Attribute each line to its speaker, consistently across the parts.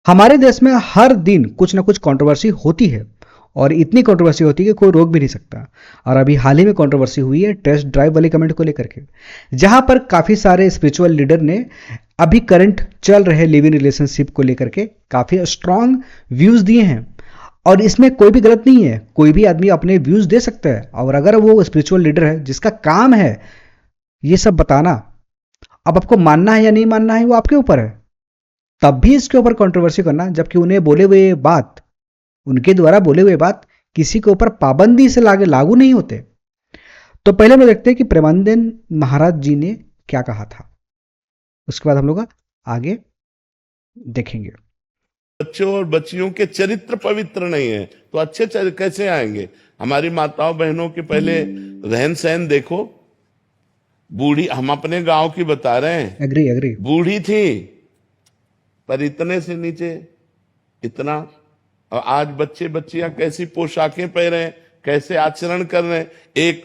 Speaker 1: हमारे देश में हर दिन कुछ ना कुछ कंट्रोवर्सी होती है और इतनी कंट्रोवर्सी होती है कि कोई रोक भी नहीं सकता। और अभी हाल ही में कंट्रोवर्सी हुई है टेस्ट ड्राइव वाले कमेंट को लेकर के, जहां पर काफी सारे स्पिरिचुअल लीडर ने अभी करंट चल रहे लिव इन रिलेशनशिप को लेकर के काफी स्ट्रांग व्यूज दिए हैं। और इसमें कोई भी गलत नहीं है, कोई भी आदमी अपने व्यूज दे सकता है। और अगर वो स्पिरिचुअल लीडर है जिसका काम है ये सब बताना, अब आपको मानना है या नहीं मानना है वो आपके ऊपर है। तब भी इसके ऊपर कंट्रोवर्सी करना, जबकि उनके द्वारा बोले हुए बात किसी के ऊपर पाबंदी से लागू नहीं होते। तो पहले हम लोग देखते हैं कि प्रेमानंद महाराज जी ने क्या कहा था, उसके बाद हम लोग आगे देखेंगे।
Speaker 2: बच्चों और बच्चियों के चरित्र पवित्र नहीं है तो अच्छे कैसे आएंगे? हमारी माताओं बहनों के पहले रहन सहन देखो। बूढ़ी, हम अपने गांव की बता रहे हैं,
Speaker 1: एग्री
Speaker 2: बूढ़ी थी पर इतने से नीचे इतना। और आज बच्चे बच्चियां कैसी पोशाकें पहन रहे हैं, कैसे आचरण कर रहे हैं। एक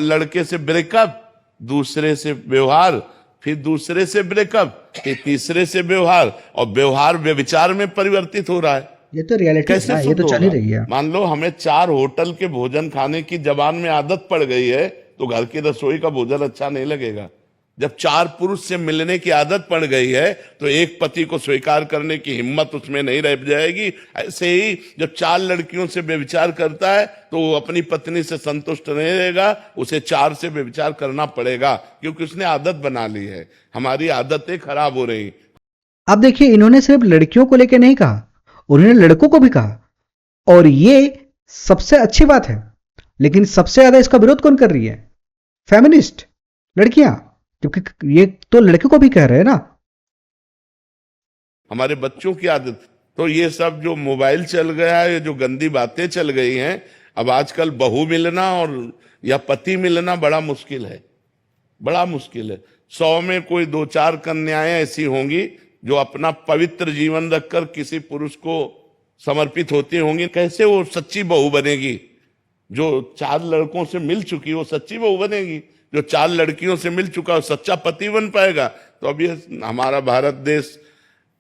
Speaker 2: लड़के से ब्रेकअप, दूसरे से व्यवहार, फिर दूसरे से ब्रेकअप, फिर तीसरे से व्यवहार, और व्यवहार व्यभिचार में परिवर्तित हो रहा है।
Speaker 1: ये तो रियलिटी है, ये तो चल ही रही है।
Speaker 2: मान लो हमें 4 होटल के भोजन खाने की जबान में आदत पड़ गई है तो घर की रसोई का भोजन अच्छा नहीं लगेगा। जब 4 पुरुष से मिलने की आदत पड़ गई है तो एक पति को स्वीकार करने की हिम्मत उसमें नहीं रह जाएगी। ऐसे ही जब 4 लड़कियों से व्यभिचार करता है तो वो अपनी पत्नी से संतुष्ट नहीं रहेगा, उसे 4 से व्यभिचार करना पड़ेगा, क्योंकि उसने आदत बना ली है। हमारी आदतें खराब हो रही।
Speaker 1: अब देखिए, इन्होंने सिर्फ लड़कियों को लेकर नहीं कहा, उन्होंने लड़कों को भी कहा, और ये सबसे अच्छी बात है। लेकिन सबसे ज्यादा इसका विरोध कौन कर रही है? फेमिनिस्ट, लड़कियां, क्योंकि ये तो लड़कियों को भी कह रहे हैं ना।
Speaker 2: हमारे बच्चों की आदत, तो ये सब जो मोबाइल चल गया है, जो गंदी बातें चल गई हैं, अब आजकल बहू मिलना और या पति मिलना बड़ा मुश्किल है, बड़ा मुश्किल है। 100 में कोई 2-4 कन्याएं ऐसी होंगी जो अपना पवित्र जीवन रखकर किसी पुरुष को समर्पित होती होंगी। कैसे वो सच्ची बहू बनेगी? जो 4 लड़कों से मिल चुकी वो सच्ची बहू बनेगी? जो 4 लड़कियों से मिल चुका वो सच्चा पति बन पाएगा? तो अब ये हमारा भारत देश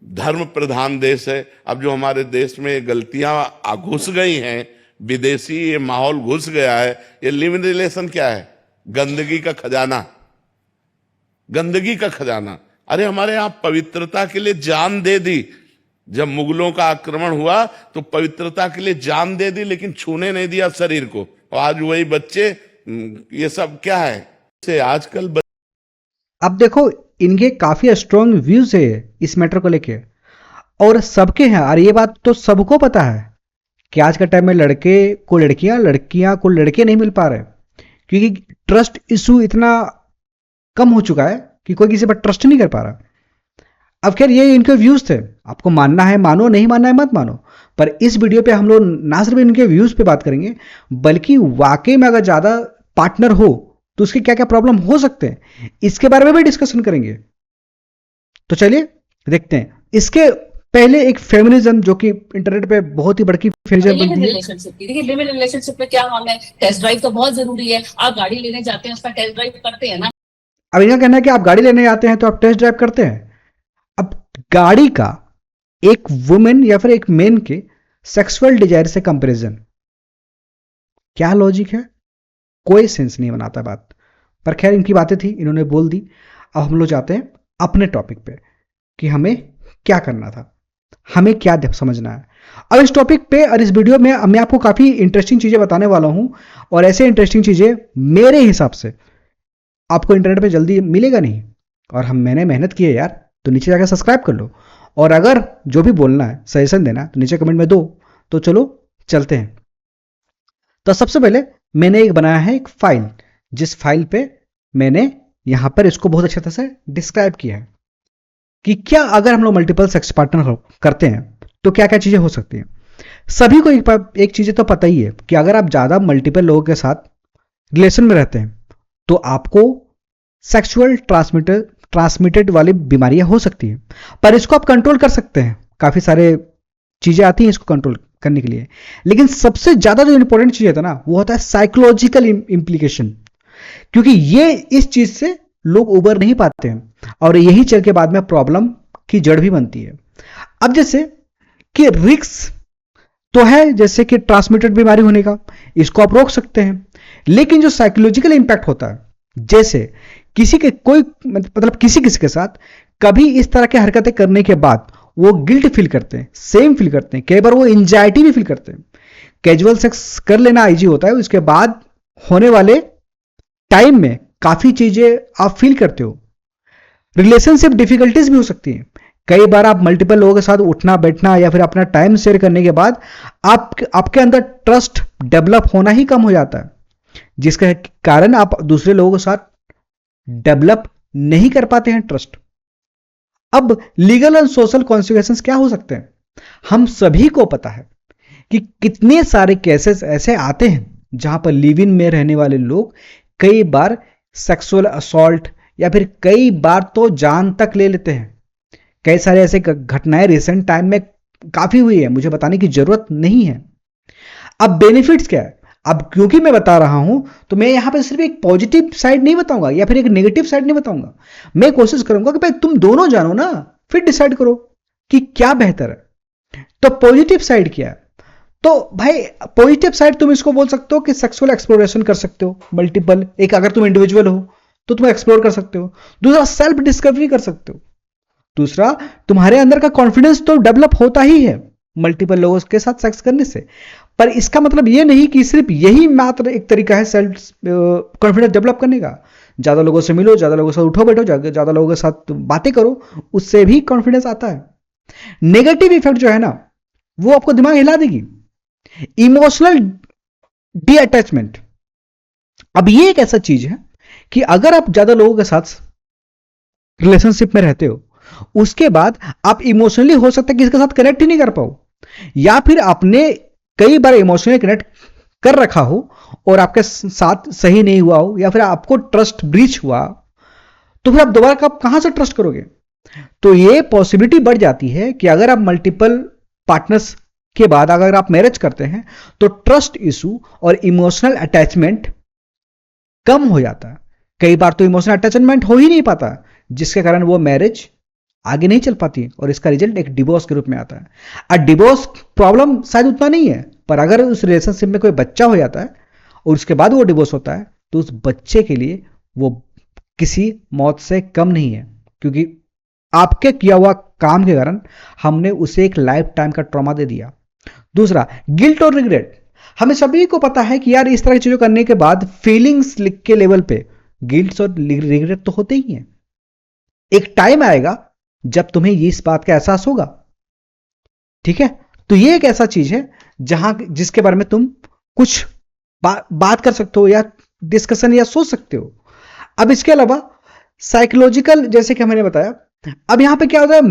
Speaker 2: धर्म प्रधान देश है। अब जो हमारे देश में गलतियां घुस गई हैं, विदेशी ये माहौल घुस गया है। ये लिव इन रिलेशन क्या है? गंदगी का खजाना, गंदगी का खजाना। अरे हमारे यहां पवित्रता के लिए जान दे दी। जब मुगलों का आक्रमण हुआ तो पवित्रता के लिए जान दे दी, लेकिन छूने नहीं दिया शरीर को। और आज वही बच्चे, ये सब क्या है से आजकल
Speaker 1: अब देखो, इनके काफी स्ट्रॉन्ग व्यूज है इस मैटर को लेके, और सबके हैं। और ये बात तो सबको पता है कि आज के टाइम में लड़के को लड़कियां, लड़कियां को लड़के नहीं मिल पा रहे, क्योंकि ट्रस्ट इशू इतना कम हो चुका है कि कोई किसी पर ट्रस्ट नहीं कर पा रहा। अब खैर ये इनके व्यूज थे, आपको मानना है मानो, नहीं मानना है मत मानो। पर इस वीडियो पे हम लोग ना सिर्फ इनके व्यूज पे बात करेंगे, बल्कि वाकई में अगर ज्यादा पार्टनर हो तो उसके क्या क्या प्रॉब्लम हो सकते हैं, इसके बारे में भी डिस्कशन करेंगे। तो चलिए देखते हैं। इसके पहले एक फेमिनिज्म जो कि इंटरनेट पे बहुत ही बड़की फेमिनिज्म बनती है।
Speaker 3: देखिए, लिव इन रिलेशनशिप में क्या हम है, टेस्ट ड्राइव तो बहुत जरूरी है। आप गाड़ी लेने जाते हैं, उसका टेस्ट ड्राइव करते हैं ना।
Speaker 1: अब इनका कहना है कि आप गाड़ी लेने जाते हैं तो आप टेस्ट ड्राइव करते हैं। अब गाड़ी का एक वुमेन या फिर एक मेन के सेक्सुअल डिजायर से कंपैरिजन, क्या लॉजिक है? कोई सेंस नहीं बनाता बात। पर खैर इनकी बातें थी, इन्होंने बोल दी। अब हम लोग जाते हैं अपने टॉपिक पे कि हमें क्या करना था, हमें क्या समझना है। अब इस टॉपिक पे और इस वीडियो में मैं आपको काफी इंटरेस्टिंग चीजें बताने वाला हूं, और ऐसे इंटरेस्टिंग चीजें मेरे हिसाब से आपको इंटरनेट पे जल्दी मिलेगा नहीं। और मैंने मेहनत की है यार, तो नीचे जाकर सब्सक्राइब कर लो। और अगर जो भी बोलना है, सजेशन देना है, तो नीचे कमेंट में दो। तो चलो चलते हैं। तो सबसे पहले मैंने एक बनाया है एक फाइल, जिस फाइल पे मैंने यहां पर इसको बहुत अच्छी तरह से डिस्क्राइब किया है कि क्या अगर हम लोग मल्टीपल सेक्स पार्टनर करते हैं तो क्या क्या चीजें हो सकती हैं। सभी को एक चीजें तो पता ही है कि अगर आप ज्यादा मल्टीपल लोगों के साथ रिलेशन में रहते हैं तो आपको सेक्सुअल ट्रांसमिटेड वाली बीमारियां हो सकती हैं। पर इसको आप कंट्रोल कर सकते हैं, काफी सारे चीजें आती हैं इसको कंट्रोल करने के लिए। लेकिन सबसे ज्यादा जो इंपॉर्टेंट चीज होता है ना, वो होता है साइकोलॉजिकल इंप्लीकेशन, क्योंकि ये इस चीज से लोग उबर नहीं पाते हैं और यही चल के बाद में प्रॉब्लम की जड़ भी बनती है। अब जैसे कि रिस्क तो है जैसे कि ट्रांसमिटेड बीमारी होने का, इसको आप रोक सकते हैं, लेकिन जो साइकोलॉजिकल इंपैक्ट होता है, जैसे किसी के कोई मतलब किसी किसी के साथ कभी इस तरह की हरकतें करने के बाद वो गिल्ट फील करते हैं, सेम फील करते हैं, कई बार वो एंजाइटी भी फील करते हैं। कैजुअल सेक्स कर लेना आईजी होता है, उसके बाद होने वाले टाइम में काफी चीजें आप फील करते हो। रिलेशनशिप डिफिकल्टीज भी हो सकती हैं, कई बार आप मल्टीपल लोगों के साथ उठना बैठना या फिर अपना टाइम शेयर करने के बाद आपके अंदर ट्रस्ट डेवलप होना ही कम हो जाता है, जिसके कारण आप दूसरे लोगों के साथ डेवलप नहीं कर पाते हैं ट्रस्ट। अब लीगल और सोशल कॉन्सिक्वेंसेस क्या हो सकते हैं? हम सभी को पता है कि कितने सारे केसेस ऐसे आते हैं जहां पर लिव इन में रहने वाले लोग कई बार सेक्सुअल असॉल्ट या फिर कई बार तो जान तक ले लेते हैं। कई सारे ऐसे घटनाएं रिसेंट टाइम में काफी हुई है, मुझे बताने की जरूरत नहीं है। अब बेनिफिट्स क्या है? अब क्योंकि मैं बता रहा हूं तो मैं यहां पर सिर्फ एक पॉजिटिव साइड नहीं बताऊंगा या फिर एक नेगेटिव साइड नहीं बताऊंगा, मैं कोशिश करूंगा कि भाई तुम दोनों जानो ना, फिर डिसाइड करो कि क्या बेहतर है। तो पॉजिटिव साइड क्या है? तो भाई पॉजिटिव साइड तुम इसको बोल सकते हो कि सेक्सुअल एक्सप्लोरेशन कर सकते हो मल्टीपल, एक अगर तुम इंडिविजुअल हो तो तुम एक्सप्लोर कर सकते हो। दूसरा सेल्फ डिस्कवरी कर सकते हो। दूसरा तुम्हारे अंदर का कॉन्फिडेंस तो डेवलप होता ही है मल्टीपल लोगों के साथ सेक्स करने से, पर इसका मतलब यह नहीं कि सिर्फ यही मात्र एक तरीका है सेल्फ कॉन्फिडेंस डेवलप करने का। ज्यादा लोगों से मिलो, ज्यादा लोगों से उठो बैठो, ज्यादा लोगों के साथ बातें करो, उससे भी कॉन्फिडेंस आता है। नेगेटिव इफेक्ट जो है ना वो आपको दिमाग हिला देगी। इमोशनल डीअटैचमेंट, अब ये एक ऐसा चीज है कि अगर आप ज्यादा लोगों के साथ रिलेशनशिप में रहते हो, उसके बाद आप इमोशनली हो सकता है कि इसके साथ कनेक्ट ही नहीं कर पाओ, या फिर आपने कई बार इमोशनली कनेक्ट कर रखा हो और आपके साथ सही नहीं हुआ हो, या फिर आपको ट्रस्ट ब्रीच हुआ, तो फिर आप दोबारा कहां से ट्रस्ट करोगे? तो ये पॉसिबिलिटी बढ़ जाती है कि अगर आप मल्टीपल पार्टनर्स के बाद अगर आप मैरिज करते हैं तो ट्रस्ट इशू और इमोशनल अटैचमेंट कम हो जाता है। कई बार तो इमोशनल अटैचमेंट हो ही नहीं पाता, जिसके कारण वो मैरिज आगे नहीं चल पाती और इसका रिजल्ट एक डिवोर्स के रूप में आता है। डिवोर्स प्रॉब्लम शायद उतना नहीं है, पर अगर उस रिलेशनशिप में कोई बच्चा हो जाता है और उसके बाद वो डिवोर्स होता है तो उस बच्चे के लिए वो किसी मौत से कम नहीं है, क्योंकि आपके किया हुआ काम के कारण हमने उसे एक लाइफ टाइम का ट्रॉमा दे दिया। दूसरा, गिल्ट और रिग्रेट। हमें सभी को पता है कि यार इस तरह की चीजों करने के बाद फीलिंग्स लिख के लेवल पे गिल्ट और रिग्रेट तो होते ही हैं। एक टाइम आएगा जब तुम्हें इस बात का एहसास होगा, ठीक है? तो ये एक ऐसा चीज है जिसके बारे में तुम कुछ बात कर सकते हो या डिस्कशन या सोच सकते हो। अब इसके अलावा साइकोलॉजिकल, जैसे कि मैंने बताया, अब यहां पे क्या होता है,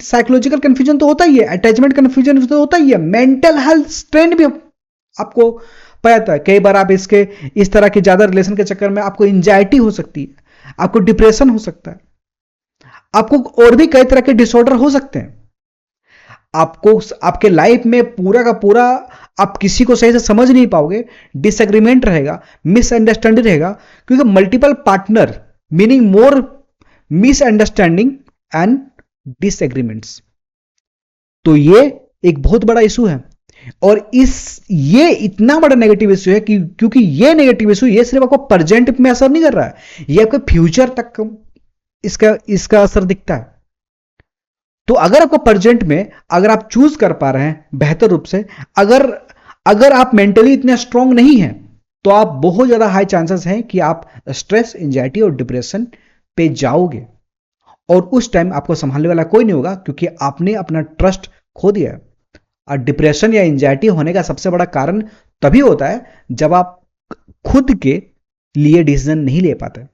Speaker 1: साइकोलॉजिकल कंफ्यूजन तो होता ही है, अटैचमेंट कंफ्यूजन तो होता ही है, मेंटल हेल्थ स्ट्रेन भी आपको पता है। कई बार आप इस तरह के ज्यादा रिलेशन के चक्कर में आपको एंजाइटी हो सकती है, आपको डिप्रेशन हो सकता है, आपको और भी कई तरह के डिसऑर्डर हो सकते हैं। आपको आपके लाइफ में पूरा का पूरा आप किसी को सही से समझ नहीं पाओगे, डिसएग्रीमेंट रहेगा, मिसअंडरस्टैंडिंग रहेगा, क्योंकि multiple partner meaning more misunderstanding and disagreements. तो ये एक बहुत बड़ा इशू है और ये इतना बड़ा नेगेटिव इशू है कि क्योंकि ये नेगेटिव इशू ये सिर्फ आपको प्रेजेंट में असर नहीं कर रहा है, ये आपके फ्यूचर तक इसका असर दिखता है। तो अगर आपको प्रेजेंट में अगर आप चूज कर पा रहे हैं बेहतर रूप से, अगर आप मेंटली इतने स्ट्रांग नहीं हैं, तो आप बहुत ज्यादा हाई चांसेस हैं कि आप स्ट्रेस, एंजाइटी और डिप्रेशन पे जाओगे और उस टाइम आपको संभालने वाला कोई नहीं होगा, क्योंकि आपने अपना ट्रस्ट खो दिया है। और डिप्रेशन या एंजाइटी होने का सबसे बड़ा कारण तभी होता है जब आप खुद के लिए डिसीजन नहीं ले पाते।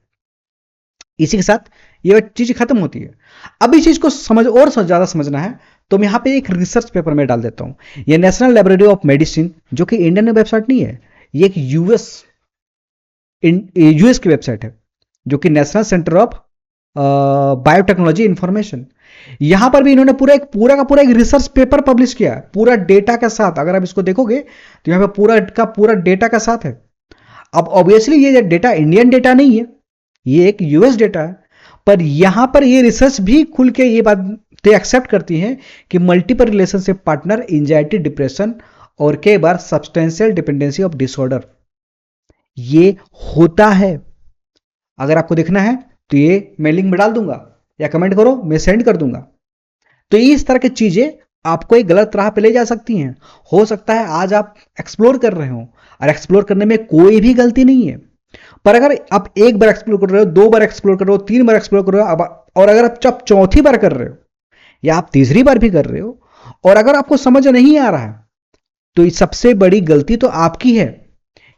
Speaker 1: इसी के साथ ये चीज खत्म होती है। अब इस चीज को ज्यादा समझना है तो मैं यहां पे एक रिसर्च पेपर में डाल देता हूं। ये नेशनल लाइब्रेरी ऑफ मेडिसिन, जो कि इंडियन वेबसाइट नहीं है, ये एक यूएस की वेबसाइट है, जो कि national centre of biotechnology information. यहां पर भी इन्होंने पूरा का पूरा एक रिसर्च पेपर पब्लिश किया है, पूरा डेटा के साथ। अगर आप इसको देखोगे तो यहां पर पूरा डेटा का साथ है। अब ऑब्वियसली ये डेटा इंडियन डेटा नहीं है, ये एक यूएस डेटा है, पर यहां पर ये रिसर्च भी खुल के ये बात तो ये एक्सेप्ट करती हैं कि multiple relationship partner anxiety, depression और कई बार सब्सटेंशियल डिपेंडेंसी ऑफ डिसऑर्डर ये होता है। अगर आपको देखना है तो ये मैं लिंक में डाल दूंगा या कमेंट करो, मैं सेंड कर दूंगा। तो इस तरह की चीजें आपको एक गलत राह पे ले जा सकती हैं। हो सकता है आज आप एक्सप्लोर कर रहे हो और एक्सप्लोर करने में कोई भी गलती नहीं है, पर अगर आप एक बार एक्सप्लोर कर रहे हो, 2 बार एक्सप्लोर कर रहे हो, 3 बार एक्सप्लोर कर रहे हो, और अगर आप चौथी बार कर रहे हो या आप तीसरी बार भी कर रहे हो और अगर आपको समझ नहीं आ रहा है, तो सबसे बड़ी गलती तो आपकी है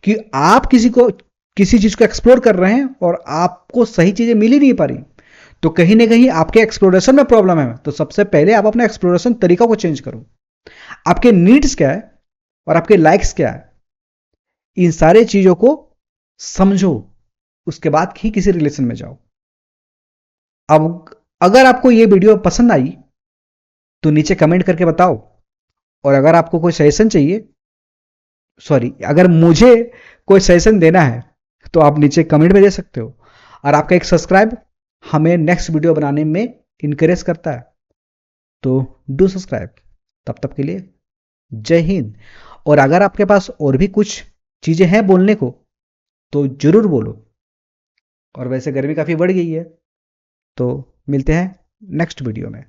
Speaker 1: कि आप किसी चीज को एक्सप्लोर कर रहे हैं और आपको सही चीजें मिल ही नहीं पा रही। तो कहीं ना कहीं आपके एक्सप्लोरेशन में प्रॉब्लम है। तो सबसे पहले आप अपना एक्सप्लोरेशन तरीका को चेंज करो। आपके नीड्स क्या है और आपके लाइक्स क्या है, इन सारे चीजों को समझो, उसके बाद ही किसी रिलेशन में जाओ। अब अगर आपको यह वीडियो पसंद आई तो नीचे कमेंट करके बताओ, और अगर आपको कोई सजेशन चाहिए, अगर मुझे कोई सजेशन देना है तो आप नीचे कमेंट में दे सकते हो। और आपका एक सब्सक्राइब हमें नेक्स्ट वीडियो बनाने में इनकरेज करता है, तो डू सब्सक्राइब। तब तक के लिए जय हिंद। और अगर आपके पास और भी कुछ चीजें हैं बोलने को तो जरूर बोलो। और वैसे गर्मी काफी बढ़ गई है, तो मिलते हैं नेक्स्ट वीडियो में।